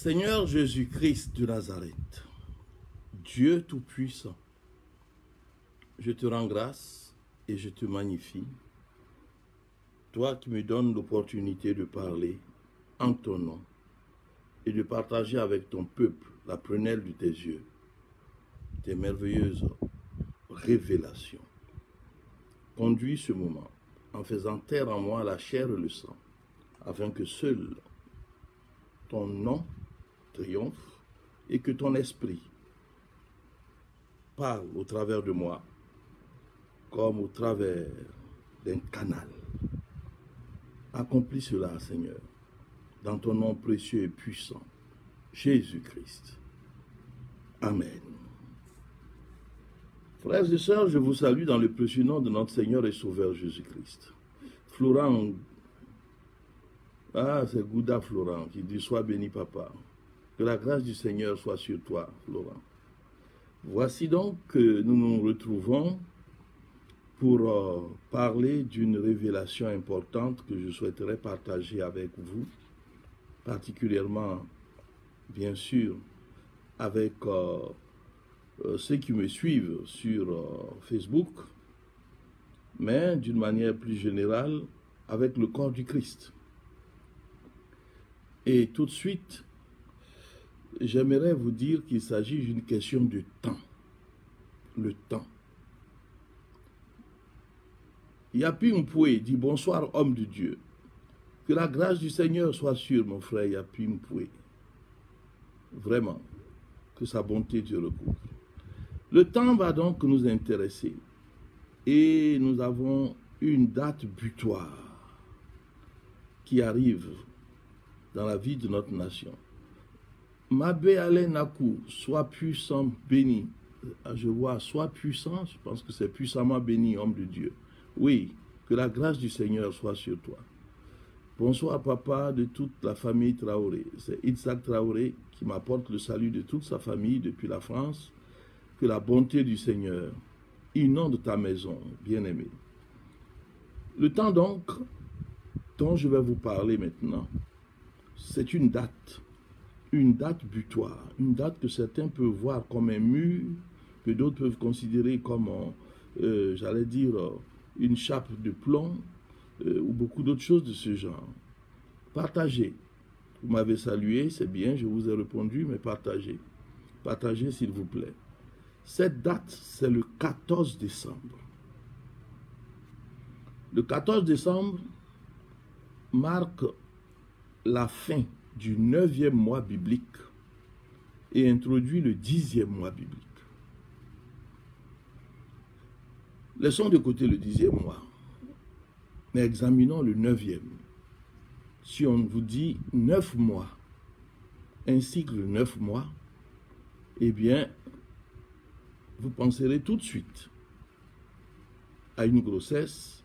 Seigneur Jésus-Christ de Nazareth, Dieu Tout-Puissant, je te rends grâce et je te magnifie, toi qui me donnes l'opportunité de parler en ton nom et de partager avec ton peuple la prunelle de tes yeux, tes merveilleuses révélations. Conduis ce moment en faisant taire en moi la chair et le sang, afin que seul ton nom triomphe et que ton esprit parle au travers de moi comme au travers d'un canal. Accomplis cela, Seigneur, dans ton nom précieux et puissant, Jésus-Christ. Amen. Frères et sœurs, je vous salue dans le précieux nom de notre Seigneur et Sauveur Jésus-Christ. Florent, c'est Gouda Florent qui dit « Sois béni, papa ». Que la grâce du Seigneur soit sur toi, Florent. Voici donc que nous nous retrouvons pour parler d'une révélation importante que je souhaiterais partager avec vous, particulièrement, bien sûr, avec ceux qui me suivent sur Facebook, mais d'une manière plus générale, avec le corps du Christ. Et tout de suite, j'aimerais vous dire qu'il s'agit d'une question de temps. Le temps. Yapi Mpoué dit « Bonsoir, homme de Dieu. Que la grâce du Seigneur soit sur mon frère Yapi Mpoué. Vraiment, que sa bonté Dieu recouvre. » Le temps va donc nous intéresser. Et nous avons une date butoir qui arrive dans la vie de notre nation. Mabé Alain Nakou, sois puissant, béni. Je vois, sois puissant, je pense que c'est puissamment béni, homme de Dieu. Oui, que la grâce du Seigneur soit sur toi. Bonsoir, papa, de toute la famille Traoré. C'est Itzhak Traoré qui m'apporte le salut de toute sa famille depuis la France. Que la bonté du Seigneur inonde ta maison, bien-aimé. Le temps donc, dont je vais vous parler maintenant, c'est une date butoir, une date que certains peuvent voir comme un mur, que d'autres peuvent considérer comme, j'allais dire, une chape de plomb, ou beaucoup d'autres choses de ce genre. Partagez. Vous m'avez salué, c'est bien, je vous ai répondu, mais partagez. Partagez, s'il vous plaît. Cette date, c'est le 14 décembre. Le 14 décembre marque la fin du 9e mois biblique et introduit le 10e mois biblique. Laissons de côté le 10e mois, mais examinons le 9e. Si on vous dit 9 mois, un cycle de 9 mois, eh bien, vous penserez tout de suite à une grossesse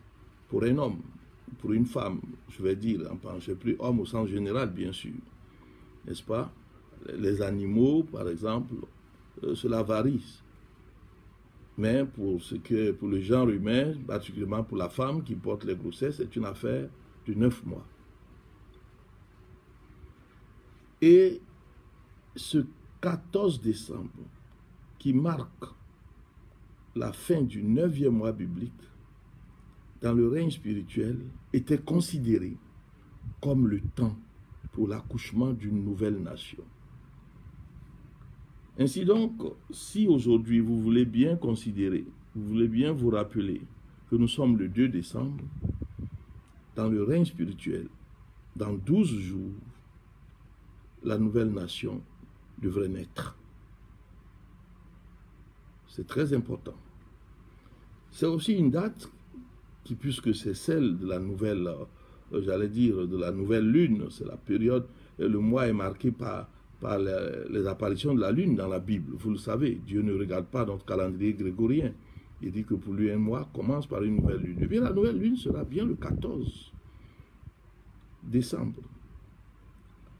pour un homme, pour une femme, je vais dire, on ne pense plus homme au sens général, bien sûr, n'est-ce pas? Les animaux, par exemple, cela varie. Mais pour le genre humain, particulièrement pour la femme qui porte les grossesses, c'est une affaire de 9 mois. Et ce 14 décembre, qui marque la fin du 9e mois biblique, dans le règne spirituel, était considéré comme le temps pour l'accouchement d'une nouvelle nation. Ainsi donc, si aujourd'hui vous voulez bien considérer, vous voulez bien vous rappeler que nous sommes le 2 décembre, dans le règne spirituel, dans 12 jours, la nouvelle nation devrait naître. C'est très important. C'est aussi une date qui, puisque c'est celle de la nouvelle, j'allais dire, de la nouvelle lune, c'est la période, le mois est marqué par les apparitions de la lune dans la Bible. Vous le savez, Dieu ne regarde pas notre calendrier grégorien. Il dit que pour lui, un mois commence par une nouvelle lune. Et bien, la nouvelle lune sera bien le 14 décembre.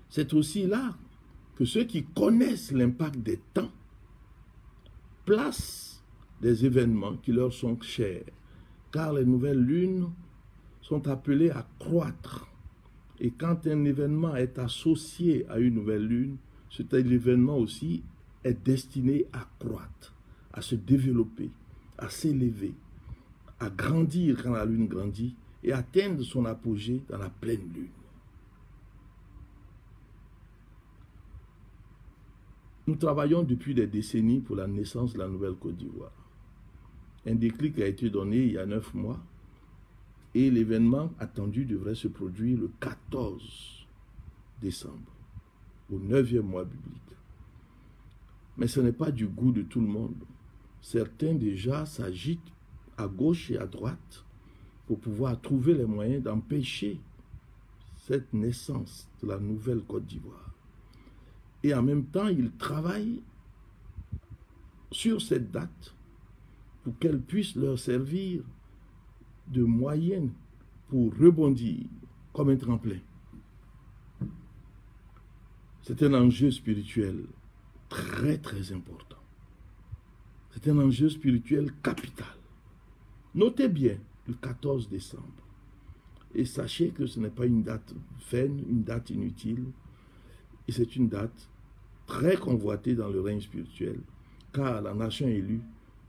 C'est aussi là que ceux qui connaissent l'impact des temps placent des événements qui leur sont chers, car les nouvelles lunes sont appelées à croître. Et quand un événement est associé à une nouvelle lune, cet événement aussi est destiné à croître, à se développer, à s'élever, à grandir quand la lune grandit et atteindre son apogée dans la pleine lune. Nous travaillons depuis des décennies pour la naissance de la nouvelle Côte d'Ivoire. Un déclic a été donné il y a 9 mois et l'événement attendu devrait se produire le 14 décembre, au 9e mois biblique. Mais ce n'est pas du goût de tout le monde. Certains déjà s'agitent à gauche et à droite pour pouvoir trouver les moyens d'empêcher cette naissance de la nouvelle Côte d'Ivoire. Et en même temps, ils travaillent sur cette date pour qu'elle puisse leur servir de moyen pour rebondir comme un tremplin. C'est un enjeu spirituel très très important. C'est un enjeu spirituel capital. Notez bien le 14 décembre. Et sachez que ce n'est pas une date vaine, une date inutile. Et c'est une date très convoitée dans le règne spirituel, car la nation élue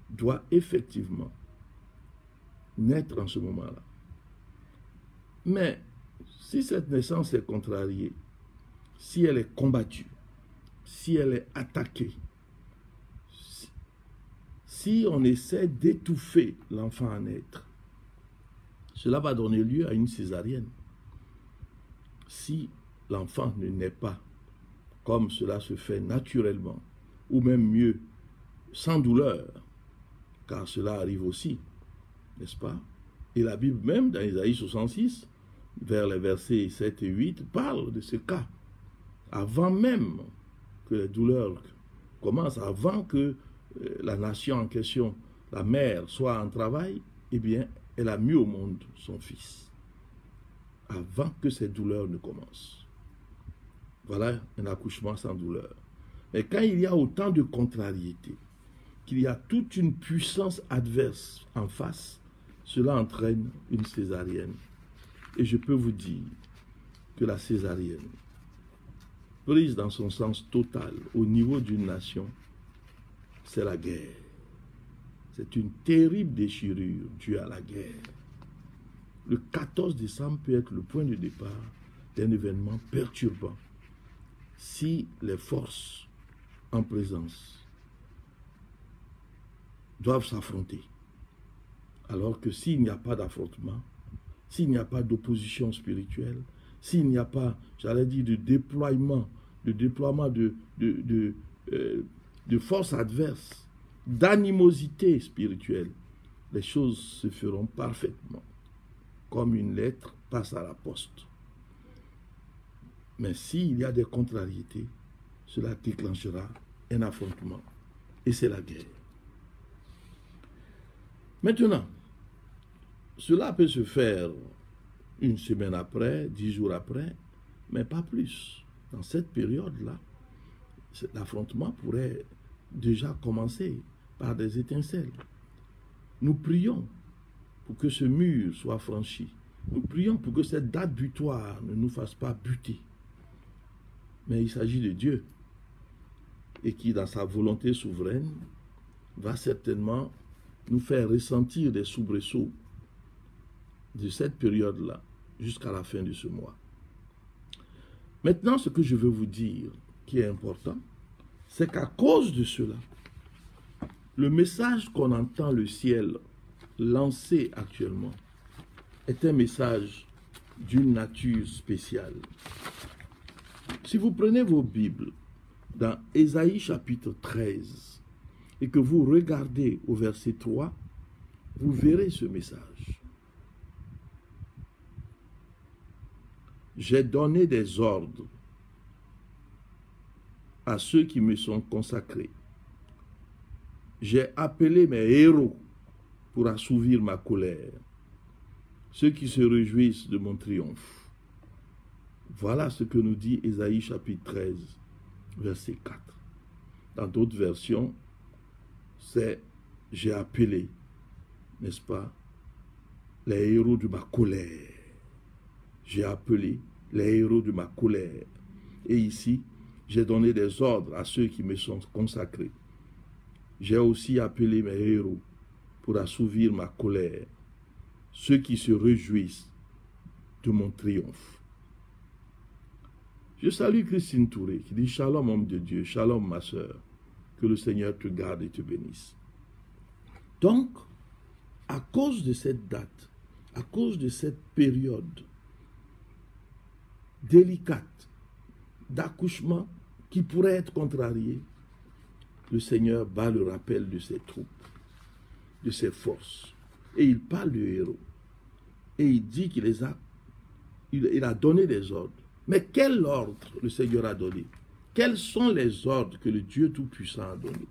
doit effectivement naître en ce moment-là. Mais si cette naissance est contrariée, si elle est combattue, si elle est attaquée, si on essaie d'étouffer l'enfant à naître, cela va donner lieu à une césarienne. Si l'enfant ne naît pas comme cela se fait naturellement, ou même mieux, sans douleur, car cela arrive aussi, n'est-ce pas? Et la Bible même, dans Isaïe 66, vers les versets 7 et 8, parle de ce cas. Avant même que les douleurs commencent, avant que la nation en question, la mère, soit en travail, eh bien, elle a mis au monde son fils. Avant que ces douleurs ne commencent. Voilà un accouchement sans douleur. Mais quand il y a autant de contrariétés, qu'il y a toute une puissance adverse en face, cela entraîne une césarienne. Et je peux vous dire que la césarienne, prise dans son sens total au niveau d'une nation, c'est la guerre. C'est une terrible déchirure due à la guerre. Le 14 décembre peut être le point de départ d'un événement perturbant si les forces en présence doivent s'affronter. Alors que s'il n'y a pas d'affrontement, s'il n'y a pas d'opposition spirituelle, s'il n'y a pas, j'allais dire, de déploiement de forces adverses, d'animosité spirituelle, les choses se feront parfaitement, comme une lettre passe à la poste. Mais s'il y a des contrariétés, cela déclenchera un affrontement. Et c'est la guerre. Maintenant, cela peut se faire une semaine après, 10 jours après, mais pas plus. Dans cette période-là, l'affrontement pourrait déjà commencer par des étincelles. Nous prions pour que ce mur soit franchi. Nous prions pour que cette date butoir ne nous fasse pas buter. Mais il s'agit de Dieu et qui, dans sa volonté souveraine, va certainement nous faire ressentir des soubresauts de cette période-là jusqu'à la fin de ce mois. Maintenant, ce que je veux vous dire, qui est important, c'est qu'à cause de cela, le message qu'on entend le ciel lancer actuellement est un message d'une nature spéciale. Si vous prenez vos Bibles dans Ésaïe chapitre 13 et que vous regardez au verset 3, vous verrez ce message. J'ai donné des ordres à ceux qui me sont consacrés. J'ai appelé mes héros pour assouvir ma colère, ceux qui se réjouissent de mon triomphe. Voilà ce que nous dit Ésaïe chapitre 13, verset 4. Dans d'autres versions, c'est « j'ai appelé », n'est-ce pas, les héros de ma colère. J'ai appelé les héros de ma colère. Et ici, J'ai donné des ordres à ceux qui me sont consacrés. J'ai aussi appelé mes héros pour assouvir ma colère, ceux qui se réjouissent de mon triomphe. Je salue Christine Touré qui dit « Shalom, homme de Dieu, shalom, ma sœur, que le Seigneur te garde et te bénisse. » Donc, à cause de cette date, à cause de cette période délicate d'accouchement qui pourrait être contrariée, le Seigneur bat le rappel de ses troupes, de ses forces. Et il parle de héros. Et il dit qu'il il a donné des ordres. Mais quel ordre le Seigneur a donné? Quels sont les ordres que le Dieu Tout-Puissant a donnés?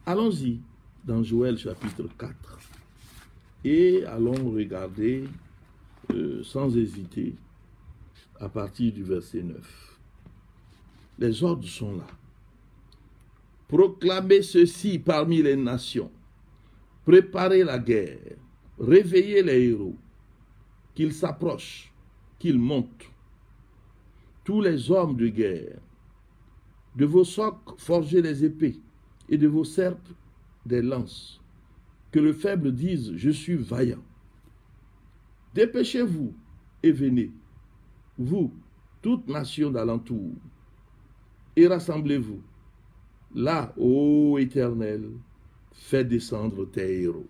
Allons-y dans Joël chapitre 4. Et allons regarder sans hésiter à partir du verset 9. Les ordres sont là. Proclamez ceci parmi les nations. Préparez la guerre. Réveillez les héros. Qu'ils s'approchent, qu'ils montent. Tous les hommes de guerre. De vos socs forgez les épées et de vos serpes des lances. Que le faible dise, je suis vaillant. Dépêchez-vous et venez, vous, toute nation d'alentour, et rassemblez-vous. Là, ô Éternel, fais descendre tes héros.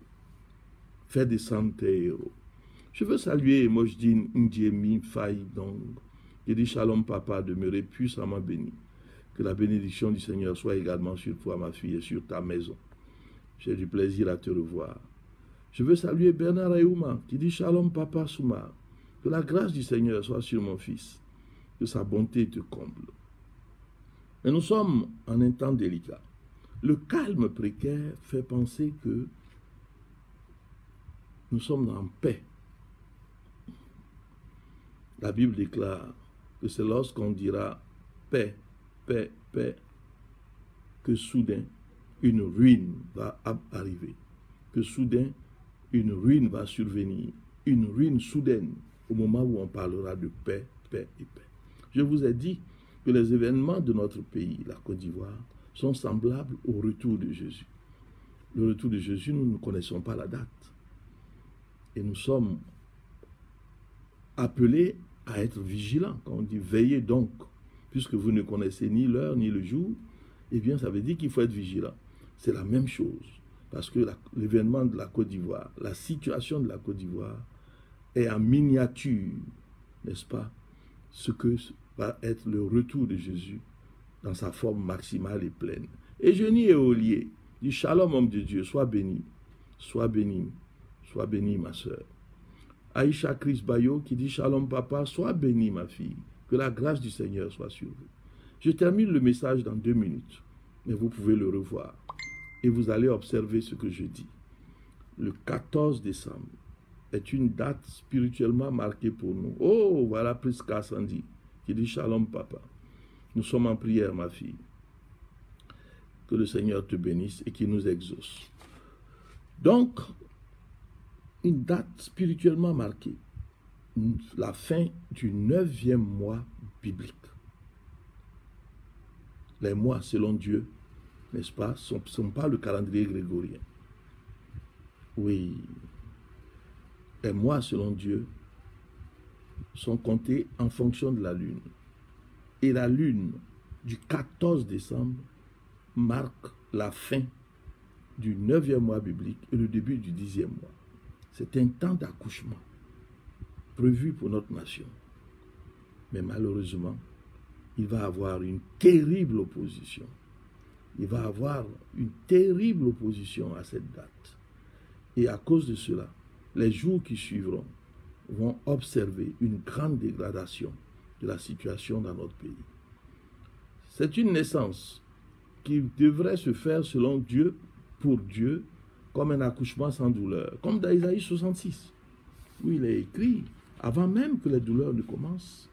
Fais descendre tes héros. Je veux saluer Mojdin Ndiemi Faye Dong, qui dit Shalom papa, demeurez puissamment béni. Que la bénédiction du Seigneur soit également sur toi, ma fille, et sur ta maison. J'ai du plaisir à te revoir. Je veux saluer Bernard Ayouma, qui dit Shalom papa Souma. Que la grâce du Seigneur soit sur mon fils. Que sa bonté te comble. Mais nous sommes en un temps délicat. Le calme précaire fait penser que nous sommes en paix. La Bible déclare que c'est lorsqu'on dira paix, paix, paix, que soudain une ruine va arriver. Que soudain une ruine va survenir. Une ruine soudaine au moment où on parlera de paix, paix et paix. Je vous ai dit que les événements de notre pays, la Côte d'Ivoire, sont semblables au retour de Jésus. Le retour de Jésus, nous ne connaissons pas la date. Et nous sommes appelés à être vigilants. Quand on dit veillez donc, puisque vous ne connaissez ni l'heure ni le jour, eh bien ça veut dire qu'il faut être vigilant. C'est la même chose. Parce que l'événement de la Côte d'Ivoire, la situation de la Côte d'Ivoire est en miniature, n'est-ce pas, ce que va être le retour de Jésus dans sa forme maximale et pleine. Et Génie et Olier dit Shalom, homme de Dieu, sois béni, ma soeur. Aïcha Chris Bayo qui dit Shalom papa, sois béni ma fille, que la grâce du Seigneur soit sur vous. Je termine le message dans 2 minutes, mais vous pouvez le revoir et vous allez observer ce que je dis. Le 14 décembre est une date spirituellement marquée pour nous. Oh, voilà Priska Sandy qui dit Shalom papa. Nous sommes en prière ma fille. Que le Seigneur te bénisse et qu'il nous exauce. Donc, une date spirituellement marquée. La fin du 9e mois biblique. Les mois selon Dieu, n'est-ce pas, ne sont pas le calendrier grégorien. Oui. Les mois selon Dieu sont comptés en fonction de la lune. Et la lune du 14 décembre marque la fin du 9e mois biblique et le début du 10e mois. C'est un temps d'accouchement prévu pour notre nation. Mais malheureusement, il va y avoir une terrible opposition. Il va y avoir une terrible opposition à cette date. Et à cause de cela, les jours qui suivront vont observer une grande dégradation de la situation dans notre pays. C'est une naissance qui devrait se faire selon Dieu, pour Dieu, comme un accouchement sans douleur, comme dans Isaïe 66, où il est écrit, avant même que les douleurs ne commencent,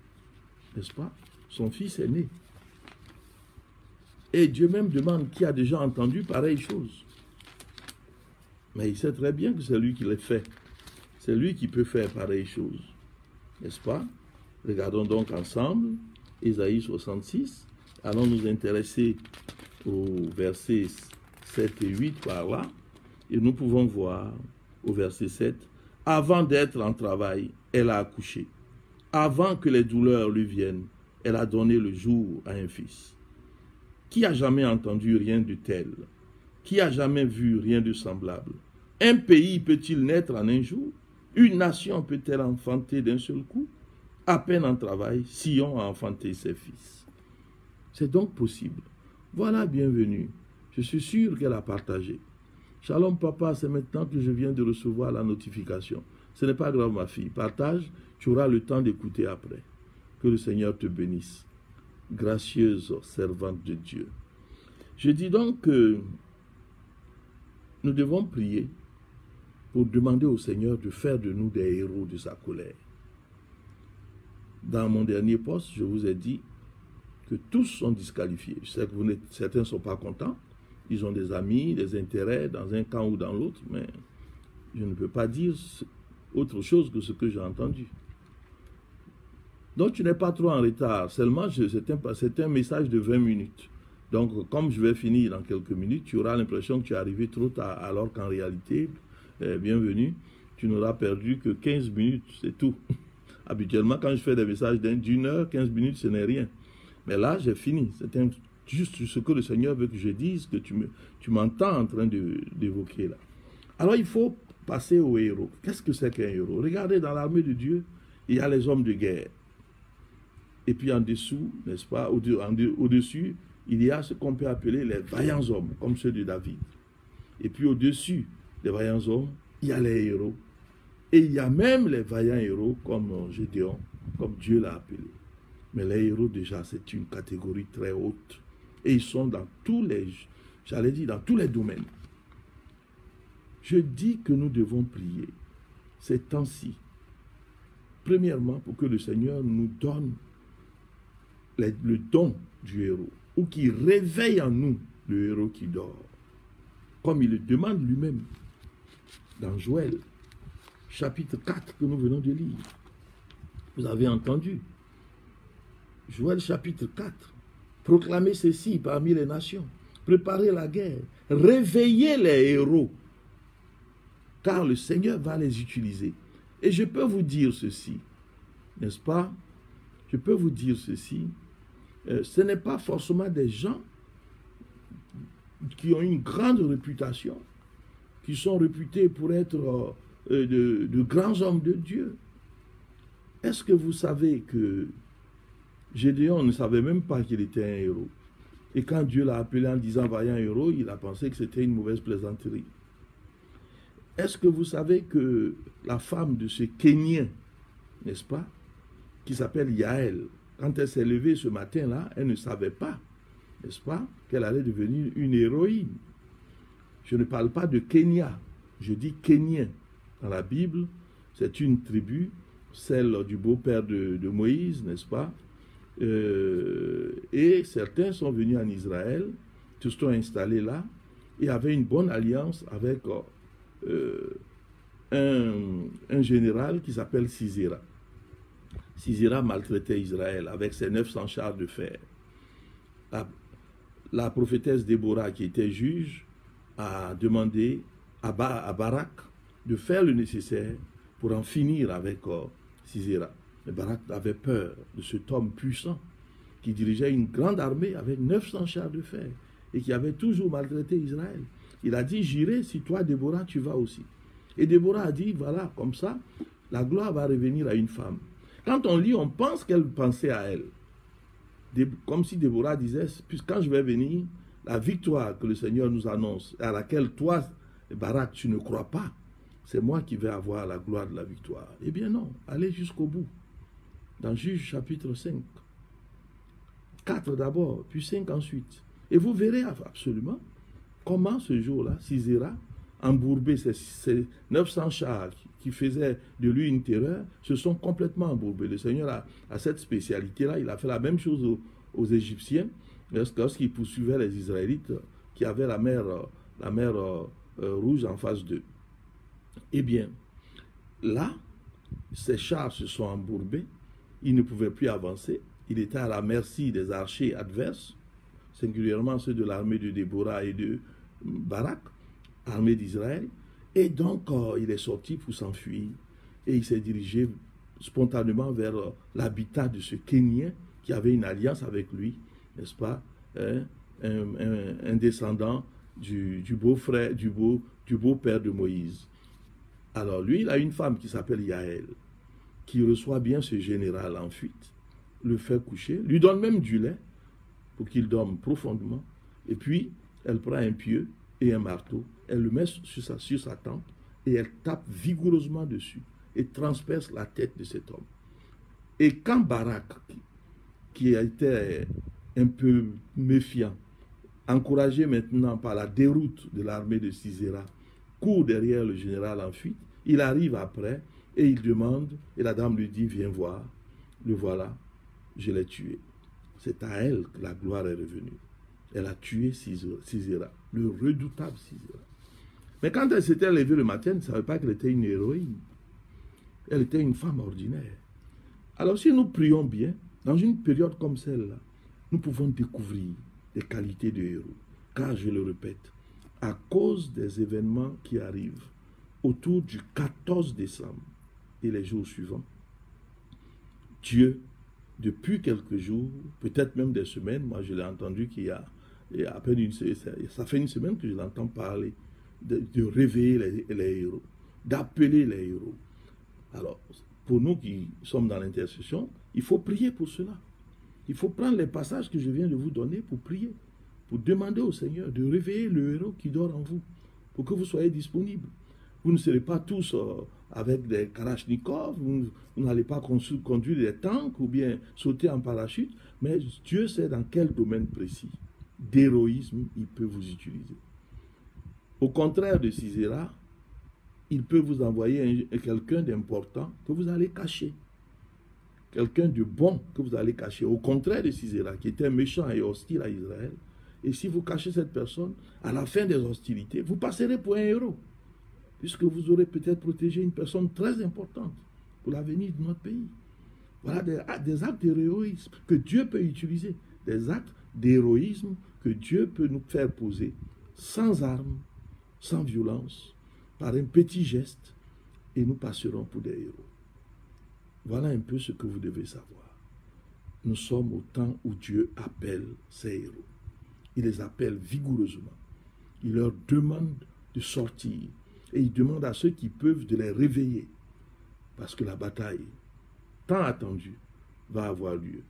n'est-ce pas, son fils est né. Et Dieu même demande qui a déjà entendu pareille chose. Mais il sait très bien que c'est lui qui l'a fait. C'est lui qui peut faire pareille chose. N'est-ce pas? Regardons donc ensemble Isaïe 66 Allons nous intéresser aux versets 7 et 8 par là. Et nous pouvons voir au verset 7, « Avant d'être en travail, elle a accouché. Avant que les douleurs lui viennent, elle a donné le jour à un fils. Qui a jamais entendu rien de tel? Qui a jamais vu rien de semblable? Un pays peut-il naître en un jour? Une nation peut-elle enfanter d'un seul coup? À peine en travail, Sion a enfanté ses fils. » C'est donc possible. Voilà, bienvenue. Je suis sûr qu'elle a partagé. Shalom papa, c'est maintenant que je viens de recevoir la notification. Ce n'est pas grave ma fille. Partage, tu auras le temps d'écouter après. Que le Seigneur te bénisse. Gracieuse servante de Dieu. Je dis donc que nous devons prier pour demander au Seigneur de faire de nous des héros de sa colère. Dans mon dernier poste, je vous ai dit que tous sont disqualifiés. Je sais que certains ne sont pas contents. Ils ont des amis, des intérêts dans un camp ou dans l'autre, mais je ne peux pas dire autre chose que ce que j'ai entendu. Donc tu n'es pas trop en retard, seulement c'est un message de 20 minutes. Donc comme je vais finir dans quelques minutes, tu auras l'impression que tu es arrivé trop tard, alors qu'en réalité, bienvenue, tu n'auras perdu que 15 minutes, c'est tout. Habituellement, quand je fais des messages d'une heure, 15 minutes, ce n'est rien. Mais là, j'ai fini. C'est juste ce que le Seigneur veut que je dise, que tu m'entends en train d'évoquer là. Alors, il faut passer au héros. Qu'est-ce que c'est qu'un héros? Regardez, dans l'armée de Dieu, il y a les hommes de guerre. Et puis en dessous, n'est-ce pas, au-dessus, il y a ce qu'on peut appeler les vaillants hommes, comme ceux de David. Et puis au-dessus des vaillants hommes, il y a les héros. Et il y a même les vaillants héros comme Gédéon, comme Dieu l'a appelé. Mais les héros, déjà, c'est une catégorie très haute. Et ils sont dans tous les, j'allais dire, dans tous les domaines. Je dis que nous devons prier ces temps-ci. Premièrement, pour que le Seigneur nous donne le don du héros, ou qu'il réveille en nous le héros qui dort, comme il le demande lui-même dans Joël, chapitre 4 que nous venons de lire. Vous avez entendu Joël chapitre 4. Proclamez ceci parmi les nations. Préparez la guerre. Réveillez les héros. Car le Seigneur va les utiliser. Et je peux vous dire ceci. N'est-ce pas? Je peux vous dire ceci. Ce n'est pas forcément des gens qui ont une grande réputation, qui sont réputés pour être de grands hommes de Dieu. Est-ce que vous savez que Gédéon ne savait même pas qu'il était un héros? Et quand Dieu l'a appelé en disant vaillant héros, il a pensé que c'était une mauvaise plaisanterie. Est-ce que vous savez que la femme de ce Kénien, n'est-ce pas, qui s'appelle Yaël, quand elle s'est levée ce matin-là, elle ne savait pas, n'est-ce pas, qu'elle allait devenir une héroïne. Je ne parle pas de Kenya, je dis Kénien. Dans la Bible, c'est une tribu, celle du beau-père de Moïse, n'est-ce pas? Et certains sont venus en Israël, se sont installés là, et avaient une bonne alliance avec un général qui s'appelle Sisera. Sisera maltraitait Israël avec ses 900 chars de fer. La prophétesse Déborah, qui était juge, a demandé à Barak de faire le nécessaire pour en finir avec Sisera. Mais Barak avait peur de cet homme puissant qui dirigeait une grande armée avec 900 chars de fer et qui avait toujours maltraité Israël. Il a dit, j'irai si toi, Déborah, tu vas aussi. Et Déborah a dit, voilà, comme ça, la gloire va revenir à une femme. Quand on lit, on pense qu'elle pensait à elle. Comme si Déborah disait, puisque quand je vais venir, la victoire que le Seigneur nous annonce, à laquelle toi, Barak, tu ne crois pas, c'est moi qui vais avoir la gloire de la victoire. Eh bien non, allez jusqu'au bout. Dans Juge chapitre 5. 4 d'abord, puis 5 ensuite. Et vous verrez absolument comment ce jour-là, Sisera, embourbé ces 900 chars qui faisaient de lui une terreur, se sont complètement embourbés. Le Seigneur a cette spécialité-là. Il a fait la même chose aux Égyptiens lorsqu'il poursuivait les Israélites qui avaient la mer Rouge en face d'eux. Eh bien, là, ces chars se sont embourbés. Ils ne pouvaient plus avancer. il était à la merci des archers adverses, singulièrement ceux de l'armée de Déborah et de Barak, armée d'Israël. Et donc, il est sorti pour s'enfuir. Et il s'est dirigé spontanément vers l'habitat de ce Kénien qui avait une alliance avec lui, n'est-ce pas, hein, un descendant du beau-frère, du beau-père de Moïse. Alors lui, il a une femme qui s'appelle Yaël, qui reçoit bien ce général en fuite, le fait coucher, lui donne même du lait pour qu'il dorme profondément, et puis elle prend un pieu et un marteau, elle le met sur sa tempe, et elle tape vigoureusement dessus, et transperce la tête de cet homme. Et quand Barak, qui a été un peu méfiant, encouragé maintenant par la déroute de l'armée de Sisera, court derrière le général en fuite, il arrive après, et il demande, et la dame lui dit, viens voir, le voilà, je l'ai tué. C'est à elle que la gloire est revenue. Elle a tué Sisera, le redoutable Sisera. Mais quand elle s'était levée le matin, elle ne savait pas qu'elle était une héroïne. Elle était une femme ordinaire. Alors si nous prions bien, dans une période comme celle-là, nous pouvons découvrir les qualités de héros. Car je le répète, à cause des événements qui arrivent autour du 14 décembre et les jours suivants, Dieu, depuis quelques jours, peut-être même des semaines, moi je l'ai entendu qu'il y a à peine une semaine, ça fait une semaine que je l'entends parler, de réveiller les héros, d'appeler les héros. Alors, pour nous qui sommes dans l'intercession, il faut prier pour cela. Il faut prendre les passages que je viens de vous donner pour prier, pour demander au Seigneur de réveiller le héros qui dort en vous, pour que vous soyez disponibles. Vous ne serez pas tous avec des Kalachnikovs, vous n'allez pas conduire des tanks ou bien sauter en parachute, mais Dieu sait dans quel domaine précis d'héroïsme il peut vous utiliser. Au contraire de Sisera, il peut vous envoyer quelqu'un d'important que vous allez cacher. Quelqu'un de bon que vous allez cacher. Au contraire de Sisera, qui était méchant et hostile à Israël. Et si vous cachez cette personne, à la fin des hostilités, vous passerez pour un héros. Puisque vous aurez peut-être protégé une personne très importante pour l'avenir de notre pays. Voilà des actes d'héroïsme que Dieu peut utiliser. Des actes d'héroïsme que Dieu peut nous faire poser sans armes, sans violence, par un petit geste, et nous passerons pour des héros. Voilà un peu ce que vous devez savoir. Nous sommes au temps où Dieu appelle ses héros. Il les appelle vigoureusement. Il leur demande de sortir. Et il demande à ceux qui peuvent de les réveiller. Parce que la bataille, tant attendue, va avoir lieu.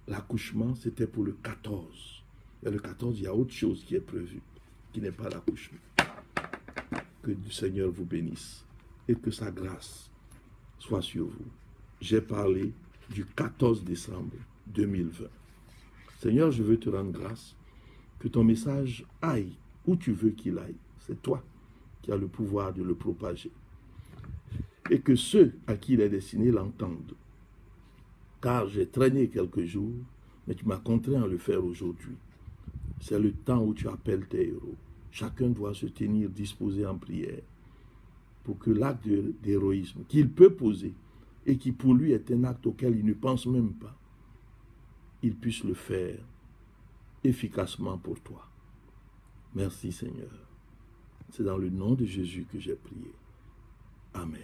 L'accouchement, c'était pour le 14. Et le 14, il y a autre chose qui est prévue, qui n'est pas l'accouchement. Que le Seigneur vous bénisse et que sa grâce soit sur vous. J'ai parlé du 14 décembre 2020. Seigneur, je veux te rendre grâce que ton message aille où tu veux qu'il aille. C'est toi qui as le pouvoir de le propager. Et que ceux à qui il est destiné l'entendent. Car j'ai traîné quelques jours, mais tu m'as contraint à le faire aujourd'hui. C'est le temps où tu appelles tes héros. Chacun doit se tenir disposé en prière pour que l'acte d'héroïsme qu'il peut poser et qui pour lui est un acte auquel il ne pense même pas, il puisse le faire efficacement pour toi. Merci Seigneur. C'est dans le nom de Jésus que j'ai prié. Amen.